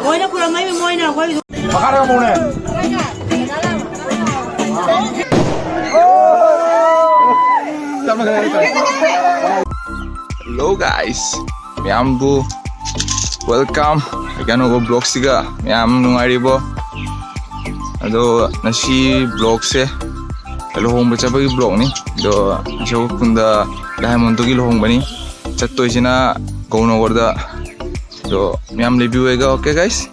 Moina kurang mai moina koi. Makara mo na. Hello guys, Miambu, welcome. Again go vlog siga. Miam nungaribo. Ado nasi vlog se. Lohong baca bagi vlog ni. Do jauh kunda Diamond tu lohong bani. Chatto isina Gauno gorda. Do miam review ega, okay guys.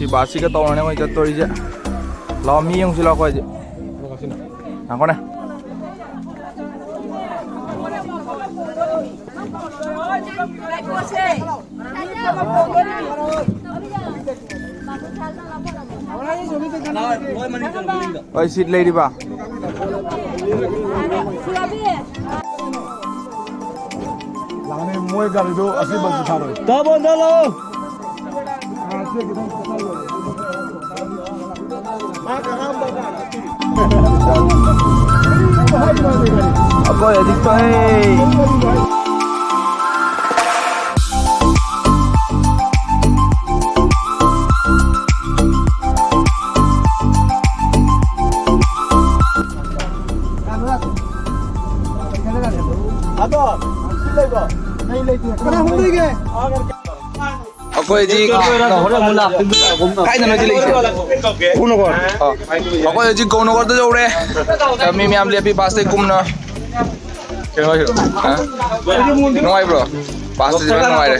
Basi ka tawon mo ito tori je. Law mi yung sila ko je. Ako na. Oy seat lady ba? Langane moy gari do asi bagi tharo. Tabo dalo. Ako ya dito Ako ji kai na ji leise Kunogor ako ji Kunogor to jaure mi am le api paste kumna no ai bro paste jaban no ai re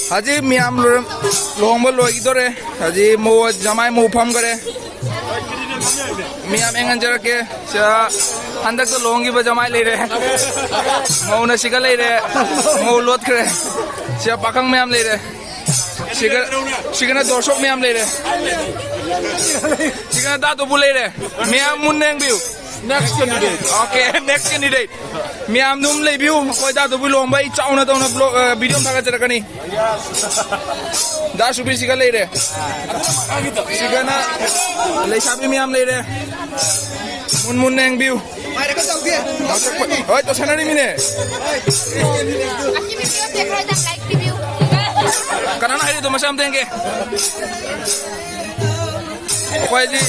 Haji miam lohong bol loi idore haji mo jamai mo pham kare miam engan jara ke sa handak to lohong gi ba jamai le re mo na sigal le re mo lot kare sa pakang miam le re sigal doshok miam le re sigal da to bule re miam muneng biu next candidate okay next candidate miam num le biu koi da to bulong bai chauna to na video thaga jara kani da subi sigal le re sigana le sabi miam le re muneng biu oi to sanari mine kanana hari to masam denge koi ji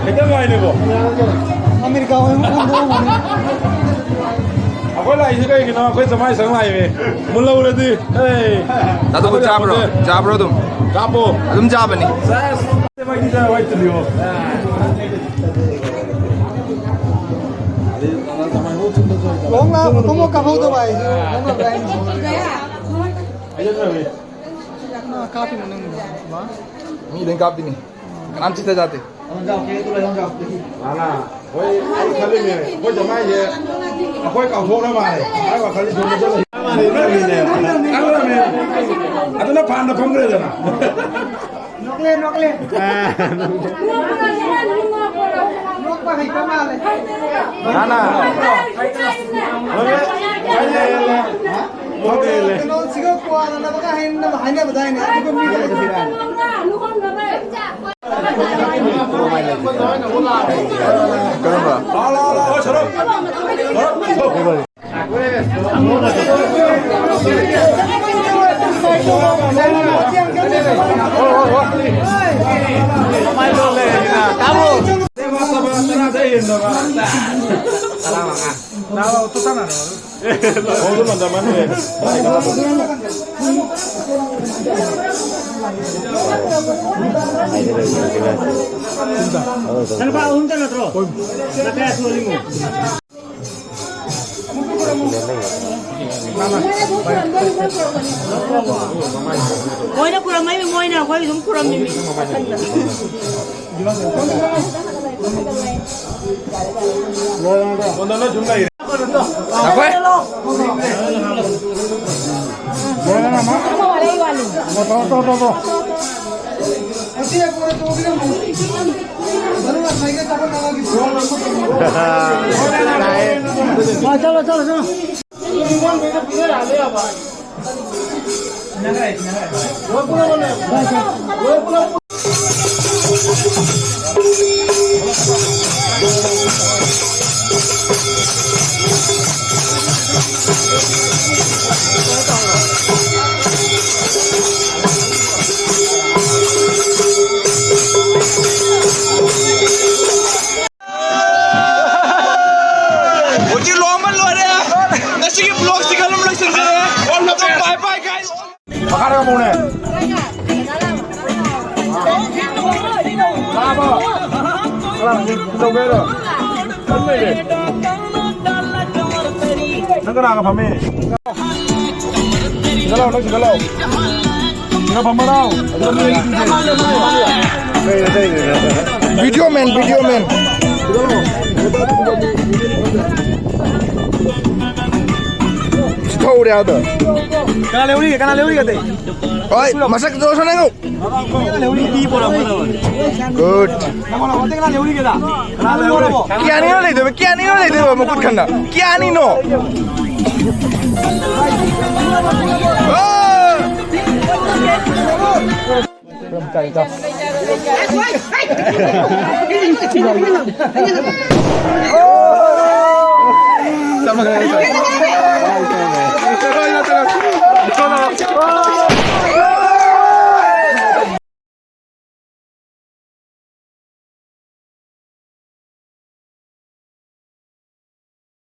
Ito mo ini po. Amerika ko yung mundo mo. Ako lang isa kayo ginawa ko sa mga isang live. Mula ulit eh. Hey. 나도 그 잡으러 좀. Kapo. 좀 잡으니. Sas. Magkita white to you. Long là không có cà phê đâu vậy. Long là cái Ayun na eh. cà phê mình mà. मी इथं कापते नाही कारण आमची इथं जाते Ông giao kia tôi lại không giao. Ala. Oi, ai kali me. Ko jama ye. Ako ka ho na mai. Ai wa kali jom jala. Mani na ni ne. Ala me. Aduna panda pamre jana. Nok lên. Nok pa hay pa mal. Ana. Okay. Nó sigo qua nó baka hay na badai ne. Ko mi ka firan. 그런 거야 라. 저런. Moi na kurang mai moi na koi dum kurang mi. 원하는 중간에. 나quay Así es por todo bien. Bueno, la traiga está con nada que chalo. apa? Alah, kita beda. Kan ini. Nangkara apa me? Galau, nak galau. Kita pamarau. Video man. Tahu dia ada. Kana leuri kate. Oi, masak terus nengok. Kana leuri di pora. Good. Kana ote kana leuri keda. Kana leuri. Kiani no le debe mukut khanna. Kiani no. Sama